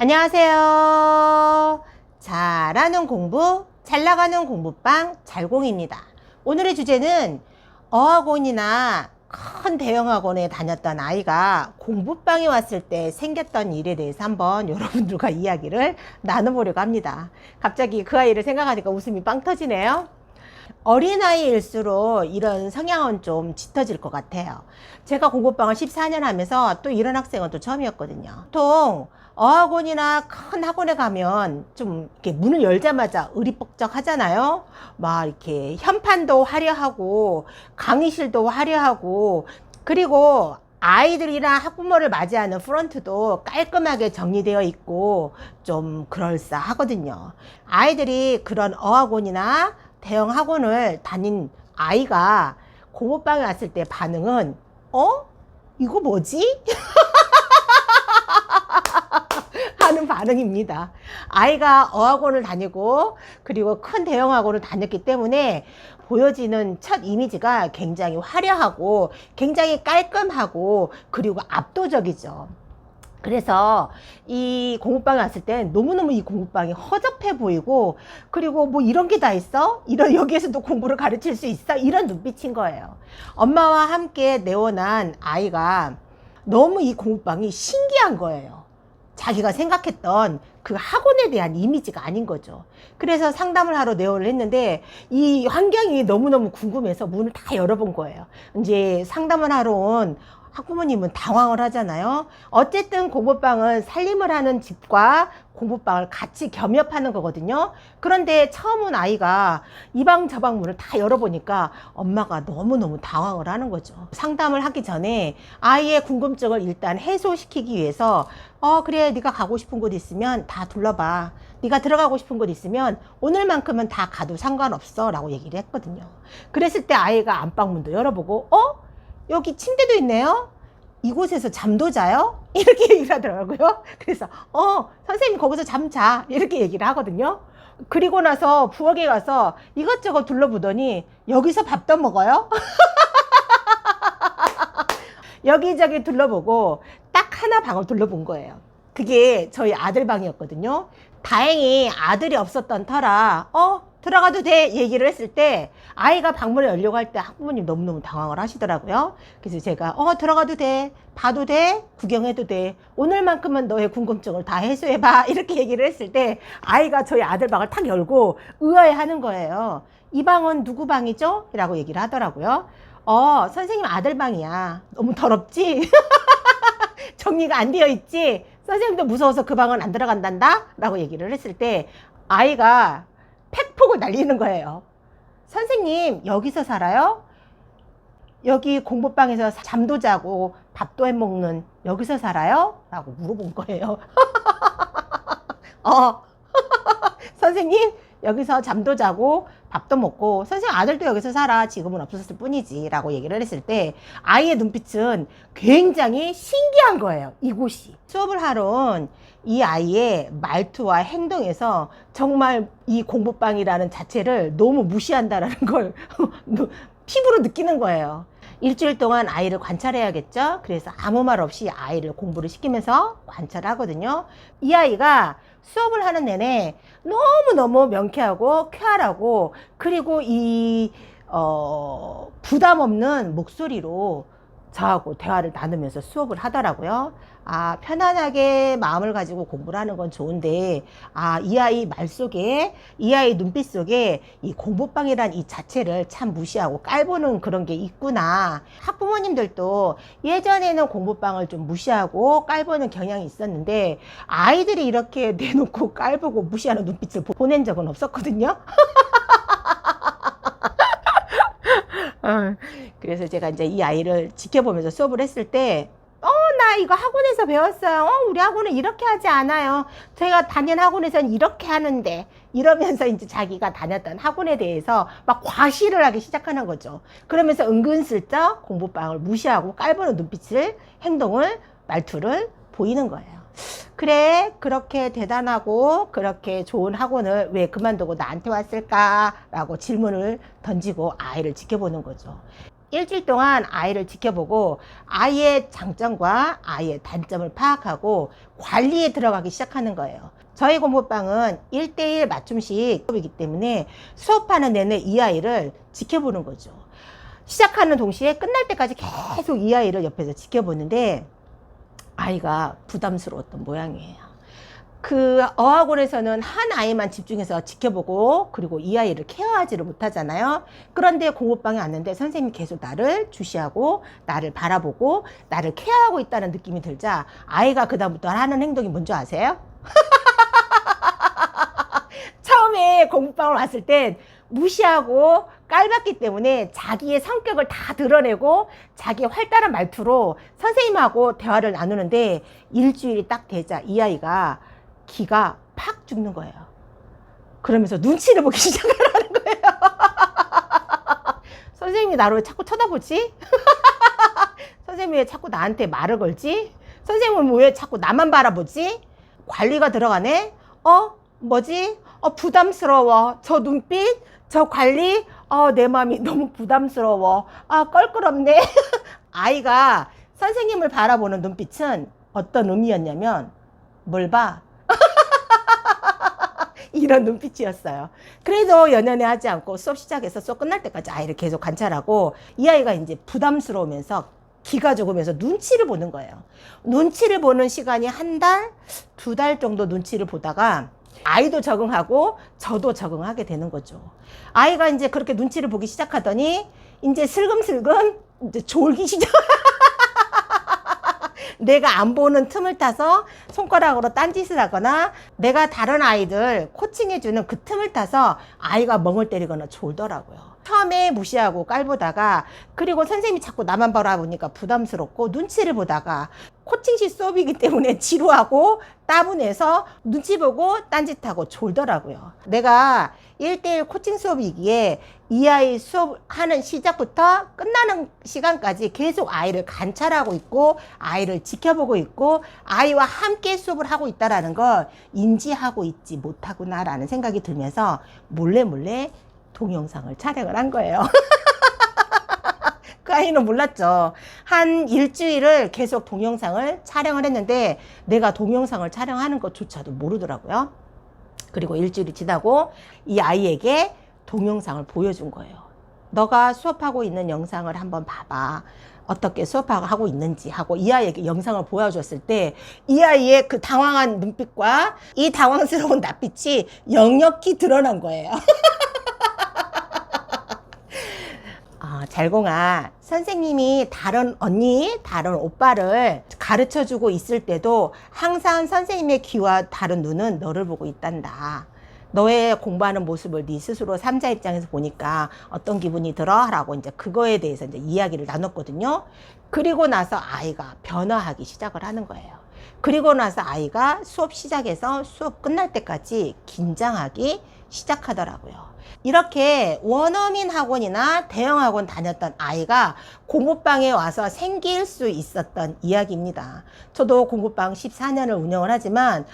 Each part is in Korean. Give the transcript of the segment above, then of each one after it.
안녕하세요. 잘하는 공부, 잘 나가는 공부방 잘공입니다. 오늘의 주제는 어학원이나 큰 대형학원에 다녔던 아이가 공부방에 왔을 때 생겼던 일에 대해서 한번 여러분들과 이야기를 나눠보려고 합니다. 갑자기 그 아이를 생각하니까 웃음이 빵 터지네요. 어린아이일수록 이런 성향은 좀 짙어질 것 같아요. 제가 공부방을 14년 하면서 또 이런 학생은 또 처음이었거든요. 보통 어학원이나 큰 학원에 가면 좀 이렇게 문을 열자마자 의리뻑적 하잖아요. 막 이렇게 현판도 화려하고 강의실도 화려하고, 그리고 아이들이랑 학부모를 맞이하는 프런트도 깔끔하게 정리되어 있고 좀 그럴싸하거든요. 아이들이 그런 어학원이나 대형 학원을 다닌 아이가 공부방에 왔을 때 반응은 이거 뭐지? 하는 반응입니다. 아이가 어학원을 다니고 그리고 큰 대형 학원을 다녔기 때문에 보여지는 첫 이미지가 굉장히 화려하고 굉장히 깔끔하고 그리고 압도적이죠. 그래서 이 공부방에 왔을 땐 너무너무 이 공부방이 허접해 보이고, 그리고 뭐 이런 게 다 있어? 여기에서도 공부를 가르칠 수 있어? 이런 눈빛인 거예요. 엄마와 함께 내원한 아이가 너무 이 공부방이 신기한 거예요. 자기가 생각했던 그 학원에 대한 이미지가 아닌 거죠. 그래서 상담을 하러 내원을 했는데 이 환경이 너무너무 궁금해서 문을 다 열어본 거예요. 이제 상담을 하러 온 학부모님은 당황을 하잖아요. 어쨌든 공부방은 살림을 하는 집과 공부방을 같이 겸업하는 거거든요. 그런데 처음 온 아이가 이 방 저 방 문을 다 열어보니까 엄마가 너무너무 당황을 하는 거죠. 상담을 하기 전에 아이의 궁금증을 일단 해소시키기 위해서 그래, 네가 가고 싶은 곳 있으면 다 둘러봐. 네가 들어가고 싶은 곳 있으면 오늘만큼은 다 가도 상관없어 라고 얘기를 했거든요. 그랬을 때 아이가 안방문도 열어보고 여기 침대도 있네요. 이곳에서 잠도 자요? 이렇게 얘기를 하더라고요. 그래서 선생님 거기서 잠 자. 이렇게 얘기를 하거든요. 그리고 나서 부엌에 가서 이것저것 둘러보더니 여기서 밥도 먹어요? 여기저기 둘러보고 딱 하나 방을 둘러본 거예요. 그게 저희 아들 방이었거든요. 다행히 아들이 없었던 터라 들어가도 돼 얘기를 했을 때 아이가 방문을 열려고 할 때 학부모님 너무너무 당황을 하시더라고요. 그래서 제가 들어가도 돼, 봐도 돼, 구경해도 돼, 오늘만큼은 너의 궁금증을 다 해소해봐 이렇게 얘기를 했을 때 아이가 저희 아들 방을 탁 열고 의아해하는 거예요. 이 방은 누구 방이죠? 라고 얘기를 하더라고요. 선생님 아들 방이야. 너무 더럽지? 정리가 안 되어 있지? 선생님도 무서워서 그 방은 안 들어간단다? 라고 얘기를 했을 때 아이가 팩폭을 날리는 거예요. 선생님 여기서 살아요? 여기 공부방에서 잠도 자고 밥도 해먹는 여기서 살아요? 라고 물어본 거예요. 선생님 여기서 잠도 자고 밥도 먹고 선생님 아들도 여기서 살아. 지금은 없었을 뿐이지 라고 얘기를 했을 때 아이의 눈빛은 굉장히 신기한 거예요. 이곳이 수업을 하러 온 이 아이의 말투와 행동에서 정말 이 공부방이라는 자체를 너무 무시한다라는 걸 피부로 느끼는 거예요. 일주일 동안 아이를 관찰해야겠죠. 그래서 아무 말 없이 아이를 공부를 시키면서 관찰하거든요. 이 아이가 수업을 하는 내내 너무너무 명쾌하고 쾌활하고, 그리고 이 부담 없는 목소리로 저하고 대화를 나누면서 수업을 하더라고요. 편안하게 마음을 가지고 공부를 하는 건 좋은데 이 아이 말 속에, 이 아이 눈빛 속에 이 공부방이란 이 자체를 참 무시하고 깔보는 그런 게 있구나. 학부모님들도 예전에는 공부방을 좀 무시하고 깔보는 경향이 있었는데 아이들이 이렇게 내놓고 깔보고 무시하는 눈빛을 보낸 적은 없었거든요. 그래서 제가 이제 이 아이를 지켜보면서 수업을 했을 때 나 이거 학원에서 배웠어요. 우리 학원은 이렇게 하지 않아요. 제가 다닌 학원에서는 이렇게 하는데, 이러면서 이제 자기가 다녔던 학원에 대해서 막 과시를 하기 시작하는 거죠. 그러면서 은근슬쩍 공부방을 무시하고 깔보는 눈빛을, 행동을, 말투를 보이는 거예요. 그래, 그렇게 대단하고 그렇게 좋은 학원을 왜 그만두고 나한테 왔을까? 라고 질문을 던지고 아이를 지켜보는 거죠. 일주일 동안 아이를 지켜보고 아이의 장점과 아이의 단점을 파악하고 관리에 들어가기 시작하는 거예요. 저희 공부방은 1대1 맞춤식 수업이기 때문에 수업하는 내내 이 아이를 지켜보는 거죠. 시작하는 동시에 끝날 때까지 계속 이 아이를 옆에서 지켜보는데 아이가 부담스러웠던 모양이에요. 그 어학원에서는 한 아이만 집중해서 지켜보고 그리고 이 아이를 케어하지를 못하잖아요. 그런데 공부방에 왔는데 선생님이 계속 나를 주시하고 나를 바라보고 나를 케어하고 있다는 느낌이 들자 아이가 그다음부터 하는 행동이 뭔지 아세요? 처음에 공부방을 왔을 땐 무시하고 깔봤기 때문에 자기의 성격을 다 드러내고 자기의 활달한 말투로 선생님하고 대화를 나누는데 일주일이 딱 되자 이 아이가 기가 팍 죽는 거예요. 그러면서 눈치를 보기 시작하는 거예요. 선생님이 나를 왜 자꾸 쳐다보지? 선생님이 왜 자꾸 나한테 말을 걸지? 선생님은 왜 자꾸 나만 바라보지? 관리가 들어가네? 뭐지? 부담스러워. 저 눈빛, 저 관리, 내 마음이 너무 부담스러워. 껄끄럽네. 아이가 선생님을 바라보는 눈빛은 어떤 의미였냐면, 뭘 봐? 이런 눈빛이었어요. 그래도 연연해 하지 않고 수업 시작해서 수업 끝날 때까지 아이를 계속 관찰하고 이 아이가 이제 부담스러우면서 기가 죽으면서 눈치를 보는 거예요. 눈치를 보는 시간이 한 달, 2달 정도 눈치를 보다가 아이도 적응하고 저도 적응하게 되는 거죠. 아이가 이제 그렇게 눈치를 보기 시작하더니 이제 슬금슬금 이제 졸기 시작. 내가 안 보는 틈을 타서 손가락으로 딴짓을 하거나 내가 다른 아이들 코칭해주는 그 틈을 타서 아이가 멍을 때리거나 졸더라고요. 처음에 무시하고 깔보다가 그리고 선생님이 자꾸 나만 바라보니까 부담스럽고 눈치를 보다가 코칭식 수업이기 때문에 지루하고 따분해서 눈치 보고 딴짓하고 졸더라고요. 내가 1대1 코칭 수업이기에 이 아이 수업하는 시작부터 끝나는 시간까지 계속 아이를 관찰하고 있고 아이를 지켜보고 있고 아이와 함께 수업을 하고 있다는 걸 인지하고 있지 못하구나라는 생각이 들면서 몰래 동영상을 촬영을 한 거예요. 그 아이는 몰랐죠. 한 일주일을 계속 동영상을 촬영을 했는데 내가 동영상을 촬영하는 것조차도 모르더라고요. 그리고 일주일이 지나고 이 아이에게 동영상을 보여준 거예요. 너가 수업하고 있는 영상을 한번 봐봐. 어떻게 수업하고 있는지 하고 이 아이에게 영상을 보여줬을 때 이 아이의 그 당황한 눈빛과 이 당황스러운 낯빛이 역력히 드러난 거예요. 잘공아, 선생님이 다른 언니, 다른 오빠를 가르쳐주고 있을 때도 항상 선생님의 귀와 다른 눈은 너를 보고 있단다. 너의 공부하는 모습을 네 스스로 3자 입장에서 보니까 어떤 기분이 들어? 라고 이제 그거에 대해서 이제 이야기를 나눴거든요. 그리고 나서 아이가 변화하기 시작을 하는 거예요. 그리고 나서 아이가 수업 시작해서 수업 끝날 때까지 긴장하기 시작하더라고요. 이렇게 원어민 학원이나 대형 학원 다녔던 아이가 공부방에 와서 생길 수 있었던 이야기입니다. 저도 공부방 14년을 운영을 하지만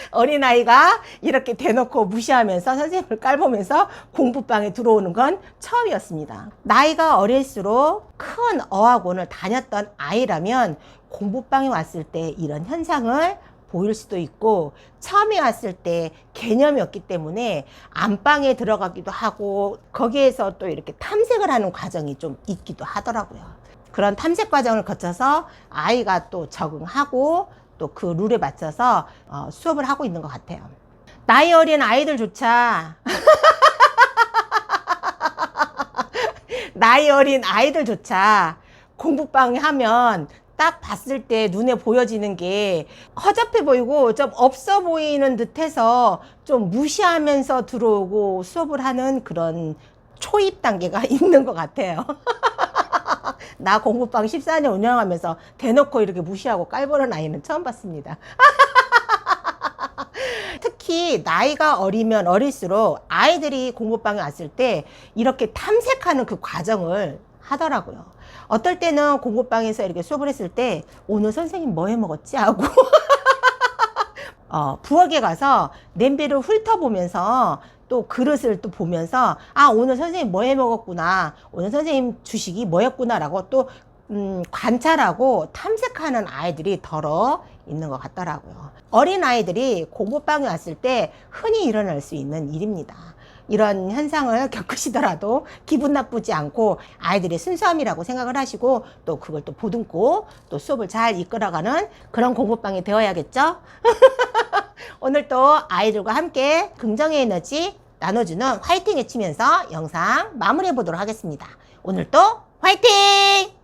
어린아이가 이렇게 대놓고 무시하면서 선생님을 깔보면서 공부방에 들어오는 건 처음이었습니다. 나이가 어릴수록 큰 어학원을 다녔던 아이라면 공부방에 왔을 때 이런 현상을 보일 수도 있고 처음에 왔을 때 개념이 없기 때문에 안방에 들어가기도 하고 거기에서 또 이렇게 탐색을 하는 과정이 좀 있기도 하더라고요. 그런 탐색 과정을 거쳐서 아이가 또 적응하고 또 그 룰에 맞춰서 수업을 하고 있는 것 같아요. 나이 어린 아이들조차 나이 어린 아이들조차 공부방에 하면 딱 봤을 때 눈에 보여지는 게 허접해 보이고 좀 없어 보이는 듯해서 좀 무시하면서 들어오고 수업을 하는 그런 초입 단계가 있는 것 같아요. 나 공부방 14년 운영하면서 대놓고 이렇게 무시하고 깔보는 아이는 처음 봤습니다. 특히 나이가 어리면 어릴수록 아이들이 공부방에 왔을 때 이렇게 탐색하는 그 과정을 하더라고요. 어떨 때는 공부방에서 이렇게 수업을 했을 때 오늘 선생님 뭐 해 먹었지? 하고 부엌에 가서 냄비를 훑어보면서 또 그릇을 또 보면서 아, 오늘 선생님 뭐 해 먹었구나, 오늘 선생님 주식이 뭐였구나 라고 또 관찰하고 탐색하는 아이들이 덜어 있는 것 같더라고요. 어린 아이들이 공부방에 왔을 때 흔히 일어날 수 있는 일입니다. 이런 현상을 겪으시더라도 기분 나쁘지 않고 아이들의 순수함이라고 생각을 하시고 또 그걸 또 보듬고 또 수업을 잘 이끌어가는 그런 공부방이 되어야겠죠? 오늘 또 아이들과 함께 긍정의 에너지 나눠주는 화이팅 외치면서 영상 마무리해 보도록 하겠습니다. 오늘 또 화이팅!